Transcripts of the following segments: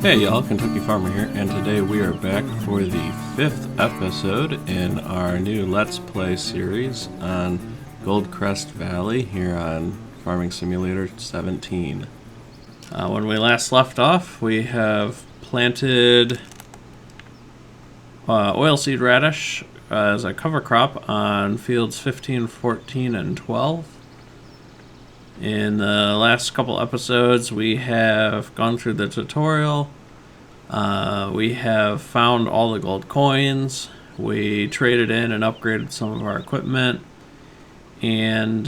Hey y'all, Kentucky Farmer here, and today we are back for the 5th episode in our new Let's Play series on Goldcrest Valley here on Farming Simulator 17. When we last left off, we have planted oilseed radish as a cover crop on fields 15, 14, and 12. In the last couple episodes, we have gone through the tutorial. We have found all the gold coins. We traded in and upgraded some of our equipment. And,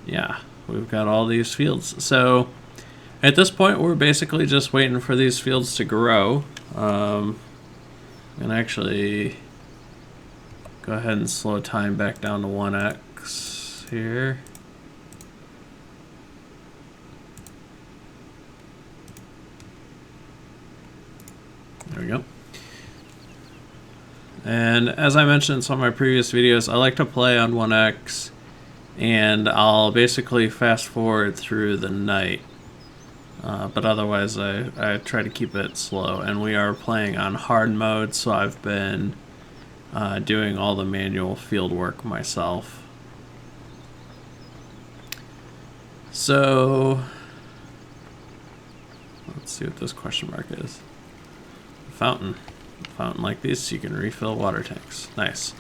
yeah, we've got all these fields. So, at this point, we're basically just waiting for these fields to grow. And actually go ahead and slow time back down to 1x here. There we go. And as I mentioned in some of my previous videos, I like to play on 1x, and I'll basically fast forward through the night. But otherwise I try to keep it slow, and we are playing on hard mode, so I've been doing all the manual field work myself. So let's see what this question mark is. Fountain like these, so you can refill water tanks. Nice.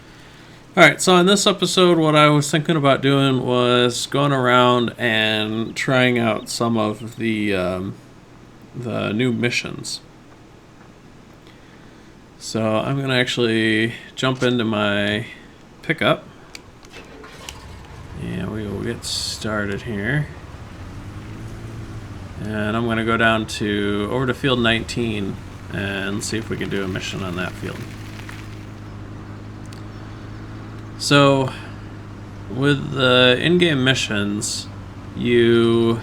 Alright, so in this episode, what I was thinking about doing was going around and trying out some of the new missions. So I'm going to actually jump into my pickup, and we will get started here. And I'm going to go down over to field 19 and see if we can do a mission on that field. So with the in-game missions, you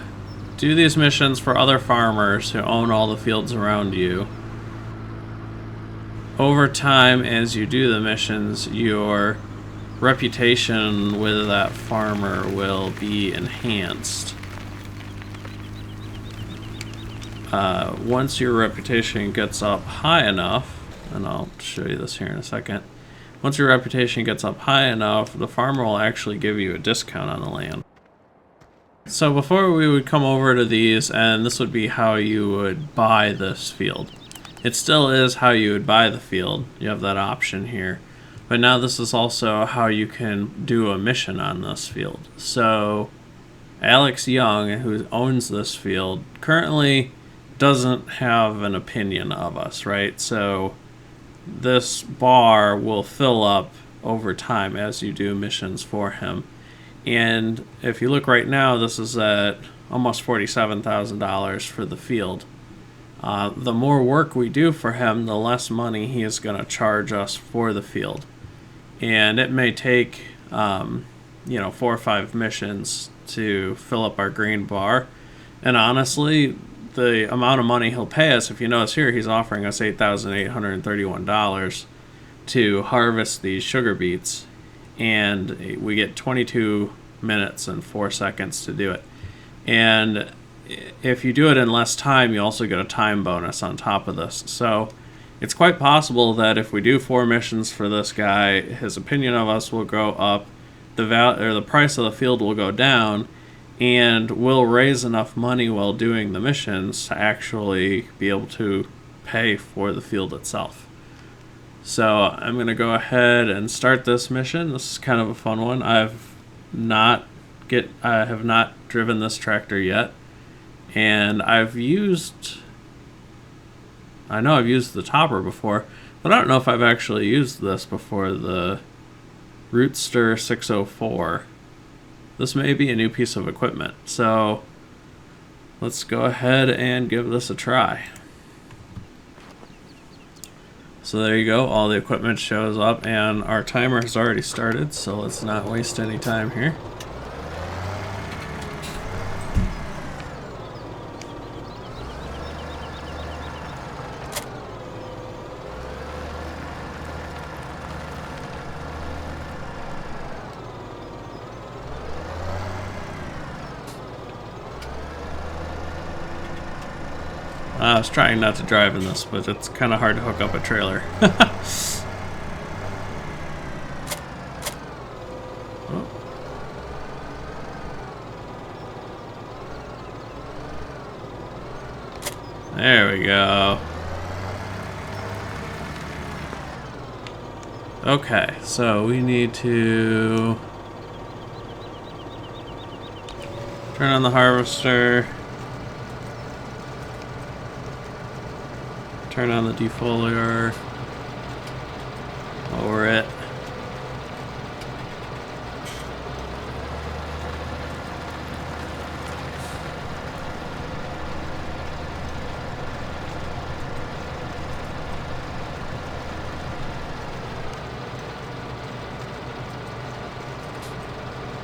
do these missions for other farmers who own all the fields around you. Over time, as you do the missions, your reputation with that farmer will be enhanced. Once your reputation gets up high enough, and I'll show you this here in a second, once your reputation gets up high enough, the farmer will actually give you a discount on the land. So before we would come over to these, and this would be how you would buy this field. It still is how you would buy the field. You have that option here. But now this is also how you can do a mission on this field. So Alex Young, who owns this field, currently doesn't have an opinion of us, right? So this bar will fill up over time as you do missions for him. And if you look right now, this is at almost $47,000 for the field. The more work we do for him, the less money he is going to charge us for the field. And it may take, 4 or 5 missions to fill up our green bar. And honestly, the amount of money he'll pay us, if you notice here, he's offering us $8,831 to harvest these sugar beets. And we get 22 minutes and 4 seconds to do it. And if you do it in less time, you also get a time bonus on top of this. So it's quite possible that if we do 4 missions for this guy, his opinion of us will go up, the price of the field will go down, and we'll raise enough money while doing the missions to actually be able to pay for the field itself. So I'm going to go ahead and start this mission. This is kind of a fun one. I have not driven this tractor yet. And I know I've used the topper before, but I don't know if I've actually used this before, the Rootster 604. This may be a new piece of equipment, so let's go ahead and give this a try. So there you go, all the equipment shows up, and our timer has already started, so let's not waste any time here. I was trying not to drive in this, but it's kind of hard to hook up a trailer. Oh. There we go. Okay, so we need to turn on the harvester, turn on the defoliar, lower it.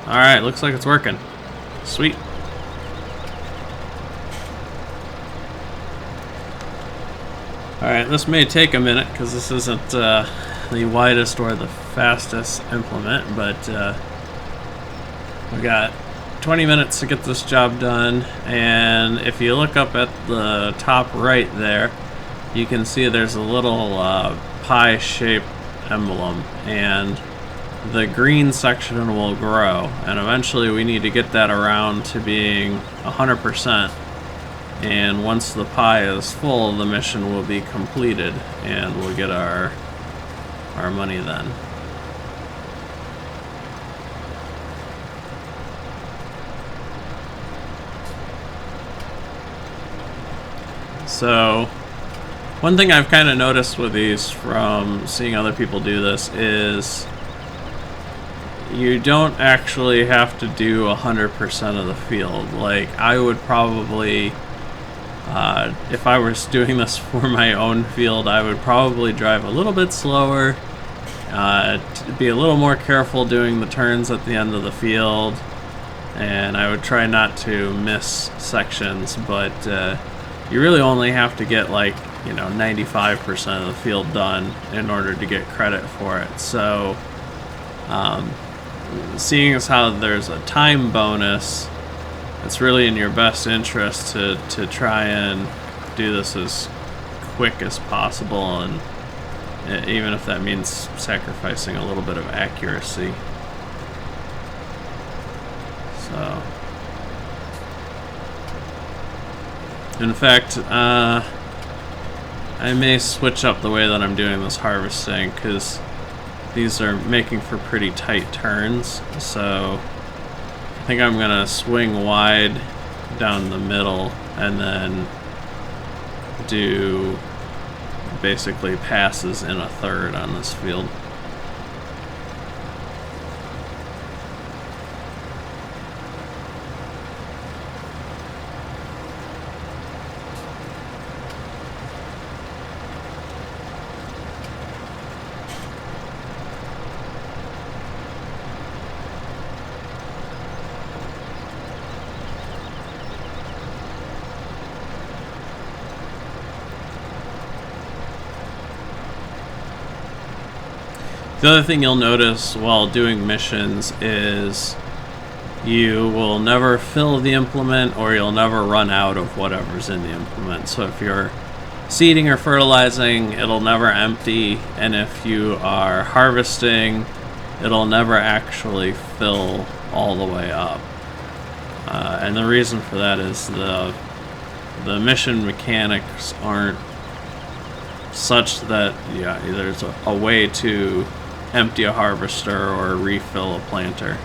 Alright, looks like it's working. Sweet. Alright, this may take a minute because this isn't the widest or the fastest implement, but we got 20 minutes to get this job done, and if you look up at the top right there, you can see there's a little pie-shaped emblem, and the green section will grow, and eventually we need to get that around to being 100%, and once the pie is full, the mission will be completed and we'll get our money then. So one thing I've kind of noticed with these from seeing other people do this is you don't actually have to do 100% of the field. Like, I would probably, if I was doing this for my own field, I would probably drive a little bit slower, to be a little more careful doing the turns at the end of the field, and I would try not to miss sections, but you really only have to get, like, 95% of the field done in order to get credit for it. So seeing as how there's a time bonus, it's really in your best interest to try and do this as quick as possible, and even if that means sacrificing a little bit of accuracy. So, in fact, I may switch up the way that I'm doing this harvesting, because these are making for pretty tight turns, so I think I'm gonna swing wide down the middle and then do basically passes in a third on this field. The other thing you'll notice while doing missions is you will never fill the implement, or you'll never run out of whatever's in the implement. So if you're seeding or fertilizing, it'll never empty, and if you are harvesting, it'll never actually fill all the way up. And the reason for that is the mission mechanics aren't such that there's a way to empty a harvester or refill a planter.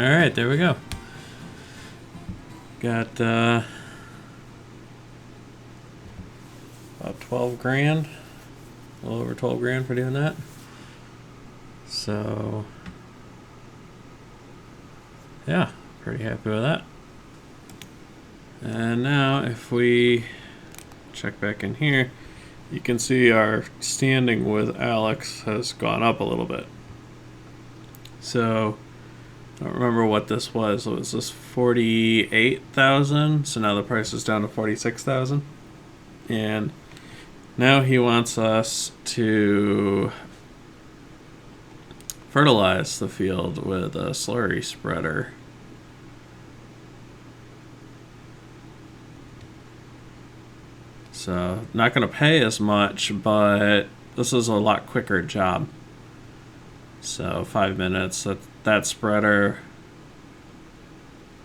Alright, there we go. Got about 12 grand. A little over 12 grand for doing that. So, yeah, pretty happy with that. And now if we check back in here, you can see our standing with Alex has gone up a little bit. So, I don't remember what this was. Was this 48,000? So now the price is down to 46,000. And now he wants us to fertilize the field with a slurry spreader. So, not going to pay as much, but this is a lot quicker job. So, 5 minutes. That spreader,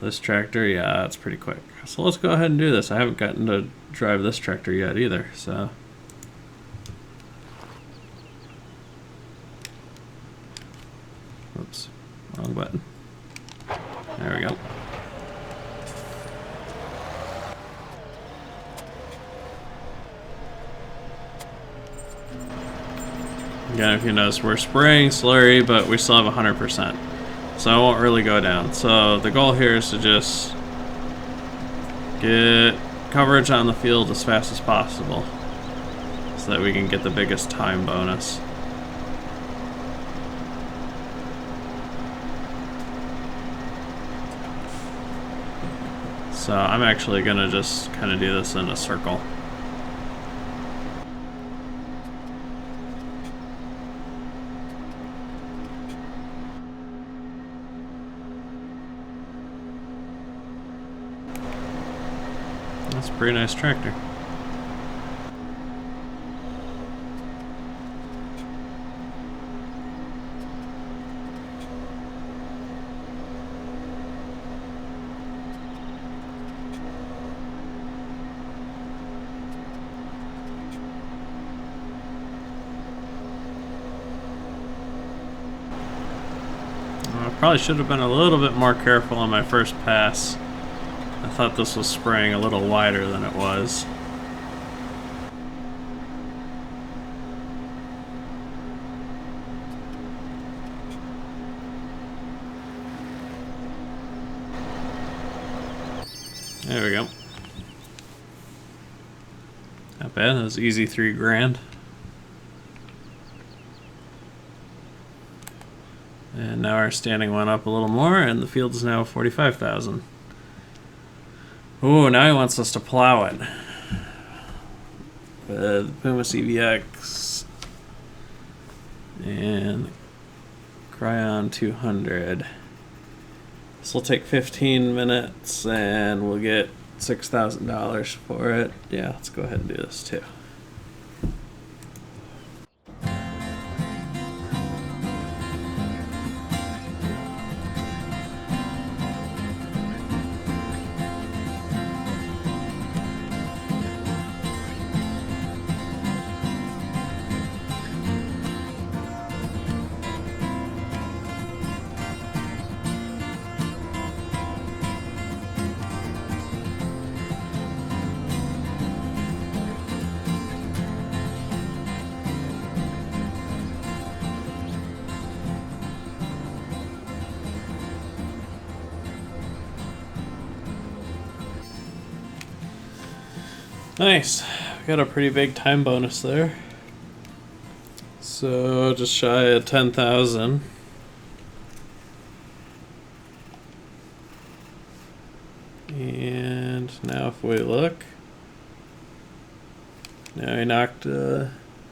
this tractor, yeah, that's pretty quick. So, let's go ahead and do this. I haven't gotten to drive this tractor yet either, so. Oops, wrong button. There we go. Again, if you notice, we're spraying slurry, but we still have 100%. So I won't really go down. So the goal here is to just get coverage on the field as fast as possible so that we can get the biggest time bonus. So I'm actually going to just kind of do this in a circle. That's a pretty nice tractor. I probably should have been a little bit more careful on my first pass. I thought this was spraying a little wider than it was. There we go. Not bad, that was easy 3 grand. And now our standing went up a little more, and the field is now 45,000. Ooh, now he wants us to plow it. With Puma CVX and Cryon 200. This will take 15 minutes, and we'll get $6,000 for it. Yeah, let's go ahead and do this too. Nice. We got a pretty big time bonus there. So just shy of 10,000. And now if we look, now he knocked what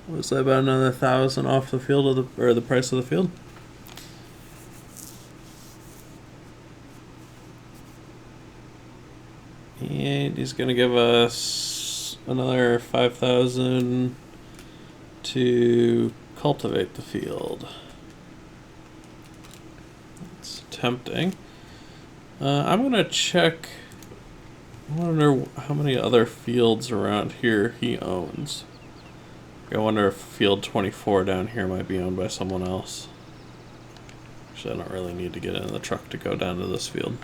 was that, about another 1,000 off the field of the price of the field. And he's gonna give us another 5,000 to cultivate the field. It's tempting. I'm gonna check. I wonder how many other fields around here he owns. I wonder if field 24 down here might be owned by someone else. Actually, I don't really need to get in the truck to go down to this field.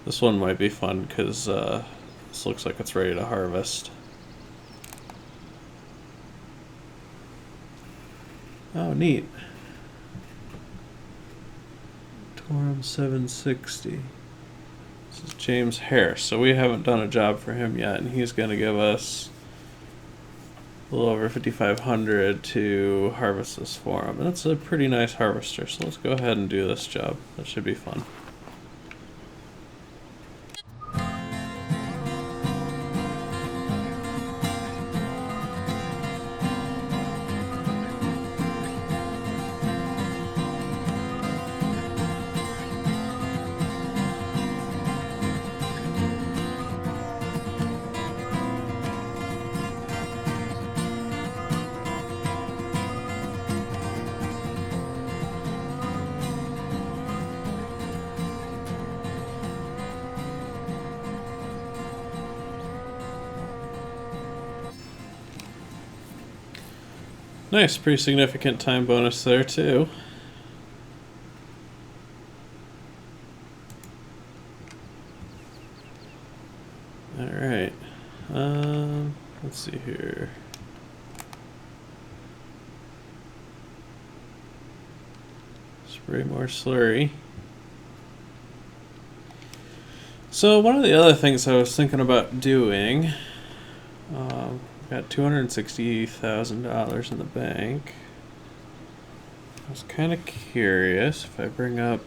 This one might be fun because this looks like it's ready to harvest. Oh, neat. Torum 760. This is James Harris, so we haven't done a job for him yet, and he's going to give us a little over 5,500 to harvest this for him. And it's a pretty nice harvester, so let's go ahead and do this job. That should be fun. Nice, pretty significant time bonus there too. Alright, let's see here. Spray more slurry. So one of the other things I was thinking about doing, got $260,000 in the bank. I was kind of curious if I bring up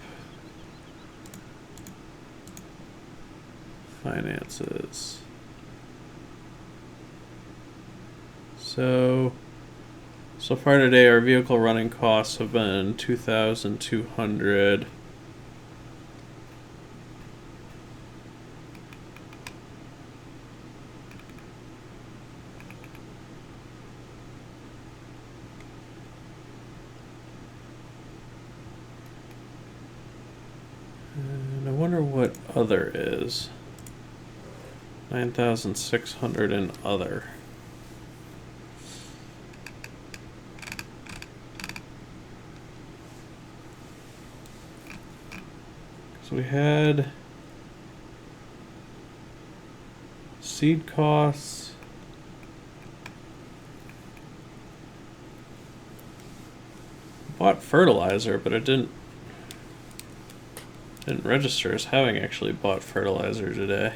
finances. So far today our vehicle running costs have been $2,200. And I wonder what other is. 9,600 in other. So we had seed costs. Bought fertilizer, but it didn't register as having actually bought fertilizer today.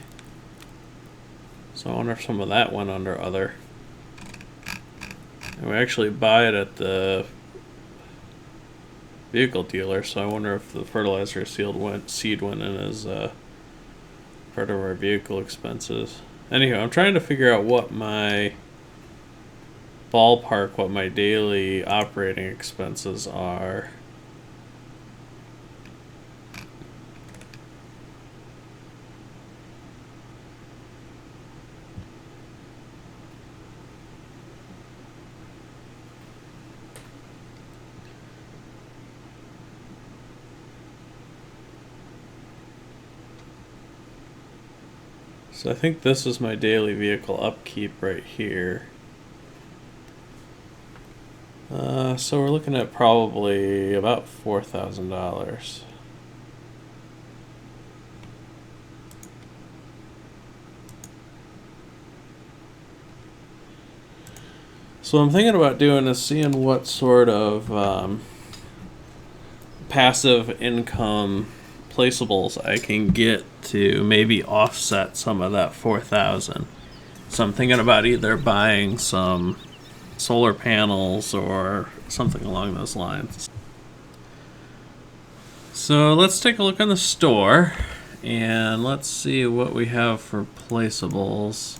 So I wonder if some of that went under other. And we actually buy it at the vehicle dealer, so I wonder if the fertilizer seed went in as part of our vehicle expenses. Anyhow, I'm trying to figure out what my daily operating expenses are. So I think this is my daily vehicle upkeep right here. So we're looking at probably about $4,000. So what I'm thinking about doing is seeing what sort of passive income placeables I can get to maybe offset some of that 4,000. So I'm thinking about either buying some solar panels or something along those lines. So let's take a look in the store and let's see what we have for placeables.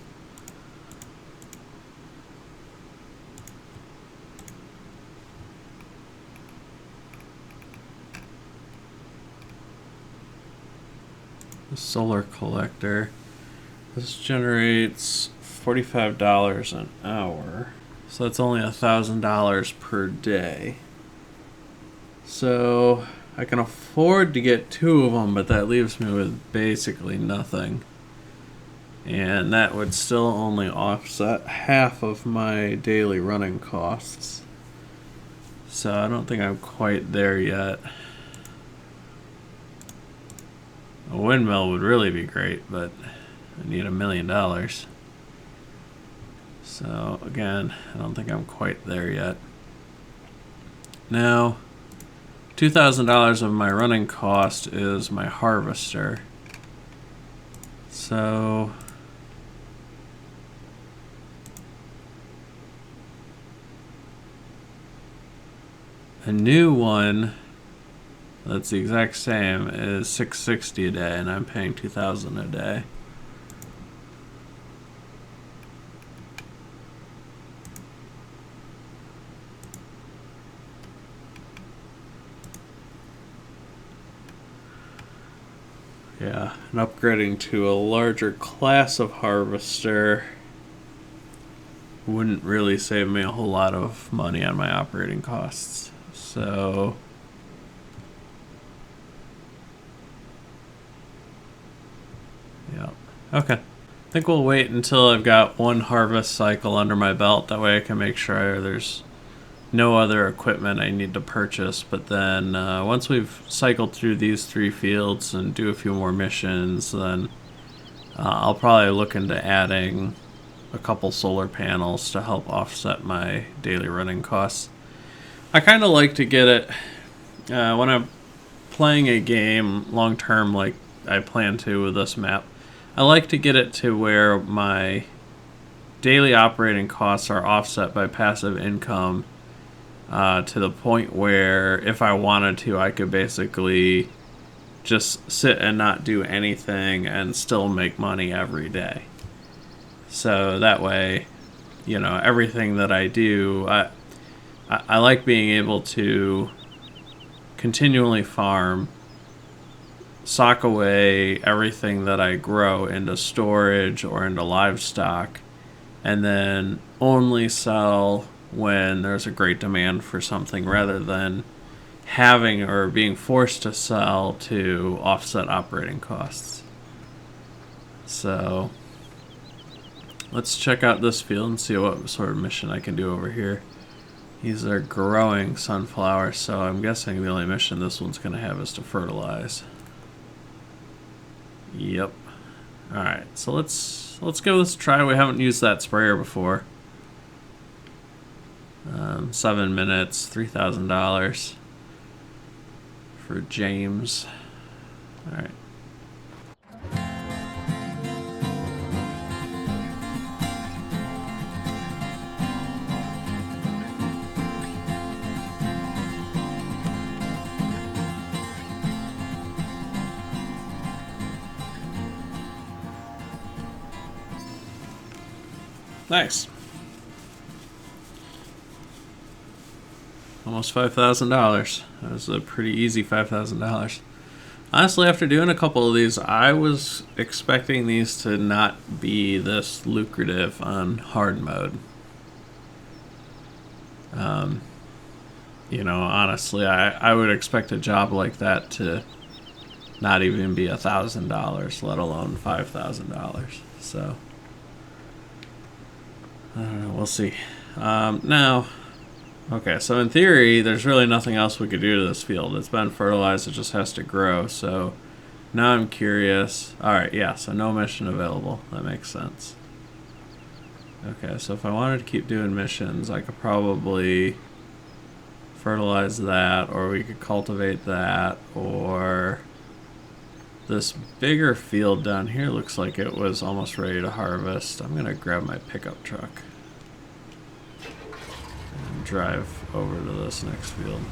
Solar collector. This generates $45 an hour, so that's only $1,000 per day. So I can afford to get 2 of them, but that leaves me with basically nothing. And that would still only offset half of my daily running costs. So I don't think I'm quite there yet. A windmill would really be great, but I need $1 million. So again, I don't think I'm quite there yet. Now, $2,000 of my running cost is my harvester. So a new one that's the exact same is $660 a day, and I'm paying $2,000 a day. Yeah, and upgrading to a larger class of harvester wouldn't really save me a whole lot of money on my operating costs. So yeah, okay. I think we'll wait until I've got one harvest cycle under my belt. That way I can make sure there's no other equipment I need to purchase. But then once we've cycled through these 3 fields and do a few more missions, then I'll probably look into adding a couple solar panels to help offset my daily running costs. I kind of like to get it when I'm playing a game long term like I plan to with this map. I like to get it to where my daily operating costs are offset by passive income to the point where if I wanted to, I could basically just sit and not do anything and still make money every day. So that way, you know, everything that I do, I like being able to continually farm, sock away everything that I grow into storage or into livestock, and then only sell when there's a great demand for something rather than having or being forced to sell to offset operating costs. So let's check out this field and see what sort of mission I can do over here. These are growing sunflowers, so I'm guessing the only mission this one's going to have is to fertilize. Yep. Alright, so let's give this a try. We haven't used that sprayer before. 7 minutes, $3,000 for James. Alright. Nice. Almost $5,000. That was a pretty easy $5,000. Honestly, after doing a couple of these, I was expecting these to not be this lucrative on hard mode. You know, honestly, I would expect a job like that to not even be $1,000, let alone $5,000. So I don't know, we'll see. Now, okay, so in theory, there's really nothing else we could do to this field. It's been fertilized, it just has to grow. So now I'm curious. Alright, yeah, so no mission available. That makes sense. Okay, so if I wanted to keep doing missions, I could probably fertilize that, or we could cultivate that, or this bigger field down here looks like it was almost ready to harvest. I'm gonna grab my pickup truck and drive over to this next field.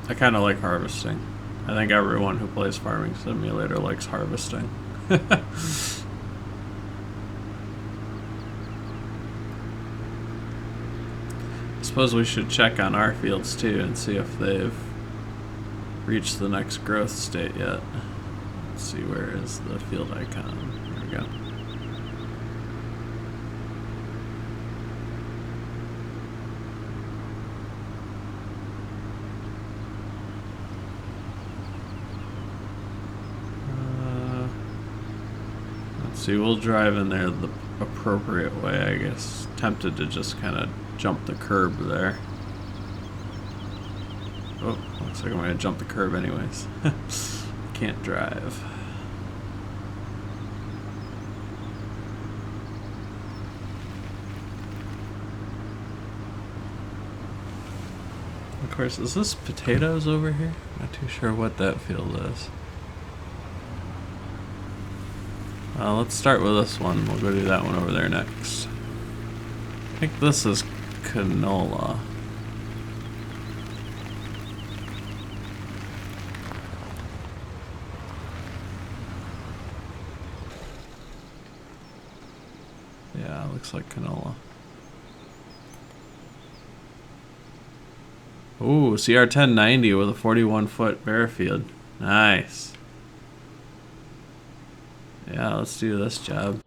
I kind of like harvesting. I think everyone who plays Farming Simulator likes harvesting. Suppose we should check on our fields too and see if they've reached the next growth state yet. Let's see, where is the field icon? There we go. See, we'll drive in there the appropriate way, I guess. Tempted to just kind of jump the curb there. Oh, looks like I'm going to jump the curb anyways. Can't drive. Of course, is this potatoes over here? Not too sure what that field is. Let's start with this one. We'll go do that one over there next. I think this is canola. Yeah, looks like canola. Ooh, CR 1090 with a 41-foot bare field. Nice. Yeah, let's do this job.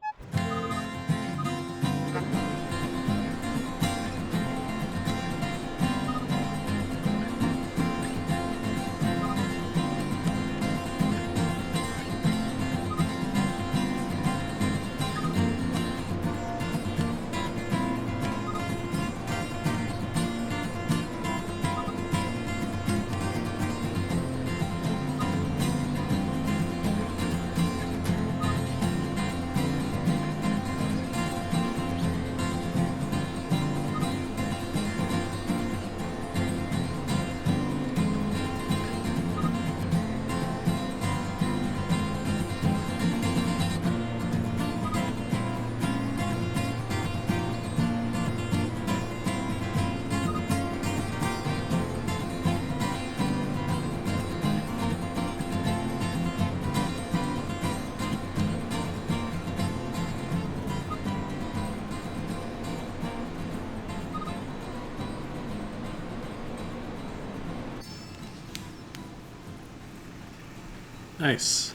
Nice.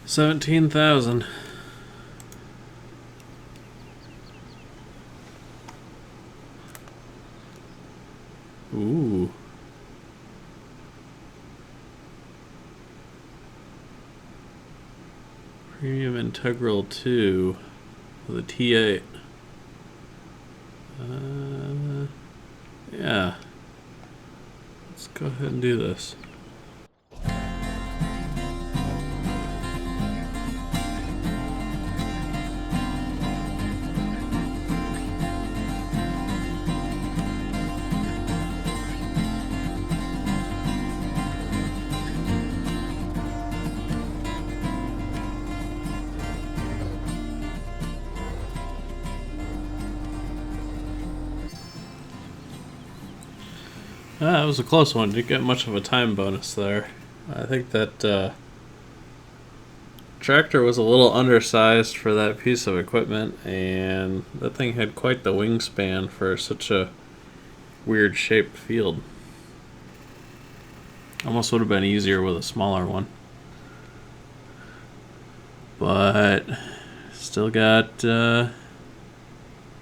17,000. Ooh. Premium Integral 2 with a T8. Yeah. Let's go ahead and do this. That was a close one. Didn't get much of a time bonus there. I think that tractor was a little undersized for that piece of equipment, and that thing had quite the wingspan for such a weird shaped field. Almost would have been easier with a smaller one. But still got about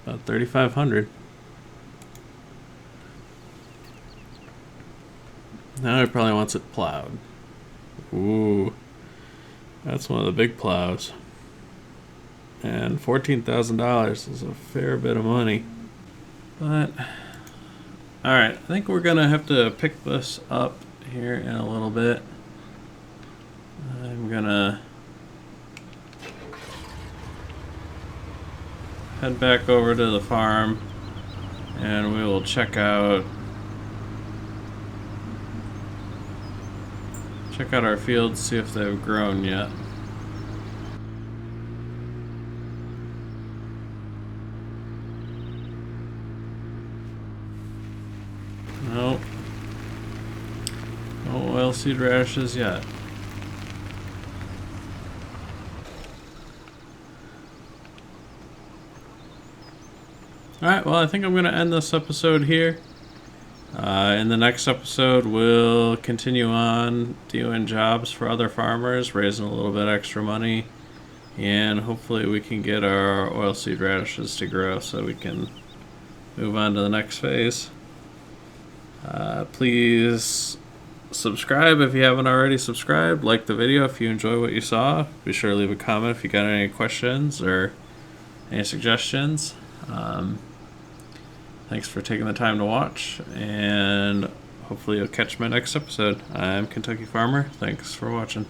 3,500. Now he probably wants it plowed. Ooh, that's one of the big plows. And $14,000 is a fair bit of money. But, alright, I think we're gonna have to pick this up here in a little bit. I'm gonna head back over to the farm and we will check out our fields, see if they've grown yet. Nope. No oilseed radishes yet. Alright, well, I think I'm going to end this episode here. In the next episode, we'll continue on doing jobs for other farmers, raising a little bit extra money, and hopefully we can get our oilseed radishes to grow so we can move on to the next phase. Please subscribe if you haven't already subscribed. Like the video if you enjoy what you saw. Be sure to leave a comment if you got any questions or any suggestions. Thanks for taking the time to watch, and hopefully you'll catch my next episode. I'm Kentucky Farmer. Thanks for watching.